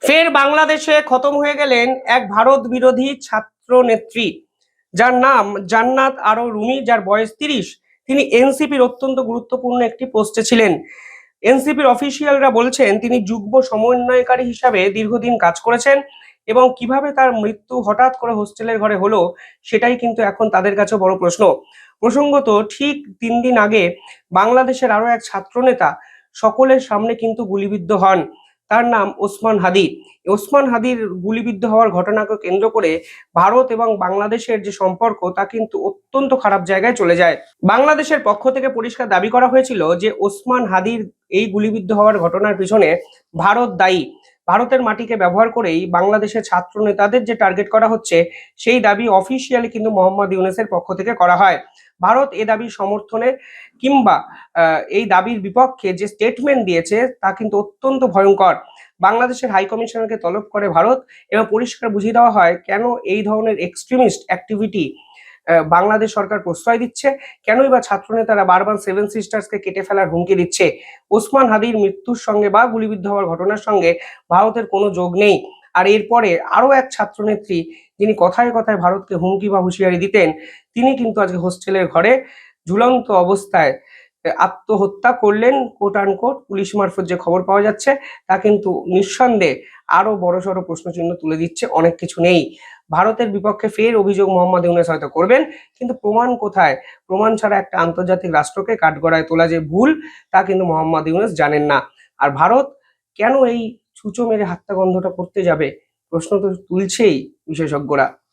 ফের বাংলাদেশে খতম হয়ে গেলেন এক ভারত বিরোধী ছাত্র নেত্রী, যার নাম জান্নাত আরো রুমি, যার বয়স 30। তিনি এনসিপির অত্যন্ত গুরুত্বপূর্ণ একটি পোস্টে ছিলেন। এনসিপির অফিসিয়ালরা বলছেন তিনি যুগ্ম সমন্বয়কারী হিসাবে দীর্ঘদিন কাজ করেছেন এবং কিভাবে তার মৃত্যু হঠাৎ করে হোস্টেলের ঘরে হলো সেটাই কিন্তু এখন তাদের কাছে বড় প্রশ্ন। প্রসঙ্গত, ঠিক 3 দিন আগে বাংলাদেশের আরো এক ছাত্রনেতা সকলের সামনে কিন্তু গুলিবিদ্ধ হন। তার নাম ওসমান হাদি। ওসমান হাদির গুলিবিদ্ধ হওয়ার ঘটনাকে কেন্দ্র করে ভারত এবং বাংলাদেশের যে সম্পর্ক তা কিন্তু অত্যন্ত খারাপ জায়গায় চলে যায়। বাংলাদেশের পক্ষ থেকে পরিষ্কার দাবি করা হয়েছিল যে ওসমান হাদির এই গুলিবিদ্ধ হওয়ার ঘটনার পিছনে ভারত দায়ী। ভারতের মাটিকে ব্যবহার করেই বাংলাদেশের ছাত্র নেতাদের যে টার্গেট করা হচ্ছে সেই দাবি অফিসিয়ালি কিন্তু মোহাম্মদ ইউনূসের পক্ষ থেকে করা হয়। ভারত এ দাবির সমর্থনে কিংবা এই দাবির বিপক্ষে যে স্টেটমেন্ট দিয়েছে তা কিন্তু অত্যন্ত ভয়ঙ্কর। বাংলাদেশের হাই কমিশনারকে তলব করে ভারত এবং পরিষ্কার বুঝিয়ে দেওয়া হয় কেন এই ধরনের এক্সট্রিমিস্ট অ্যাক্টিভিটি বাংলাদেশ সরকার প্রশ্রয় দিচ্ছে, কেনই বা ছাত্রনেতারা বারবার সেভেন সিস্টার্সকে কেটে ফেলার হুমকি দিচ্ছে। ওসমান হাদির মৃত্যুর সঙ্গে বা গুলিবিদ্ধ হওয়ার ঘটনার সঙ্গে ভারতের কোনো যোগ নেই। আর এরপরে আরো এক ছাত্রনেত্রী, যিনি কথায় কথায় ভারতকে হুমকি বা হুঁশিয়ারি দিতেন, তিনি কিন্তু আজকে হোস্টেলের ঘরে ঝুলন্ত অবস্থায় আত্মহত্যা করলেন কোট আনকোট। পুলিশ মারফত যে খবর পাওয়া যাচ্ছে তা কিন্তু নিঃসন্দেহে আরো বড়সড় প্রশ্নচিহ্ন তুলে দিচ্ছে, অনেক কিছু নেই। ভারতের বিপক্ষে ফের অভিযোগ মোহাম্মদ ইউনূস হয়তো করবেন, কিন্তু প্রমাণ কোথায়? প্রমাণ ছাড়া একটা আন্তর্জাতিক রাষ্ট্রকে কাঠগড়ায় তোলা যে ভুল তা কিন্তু মোহাম্মদ ইউনূস জানেন না। আর ভারত কেন এই ছুঁচো মেরে হত্যাকাণ্ডটা করতে যাবে, প্রশ্ন তো তুলছেই বিশেষজ্ঞরা।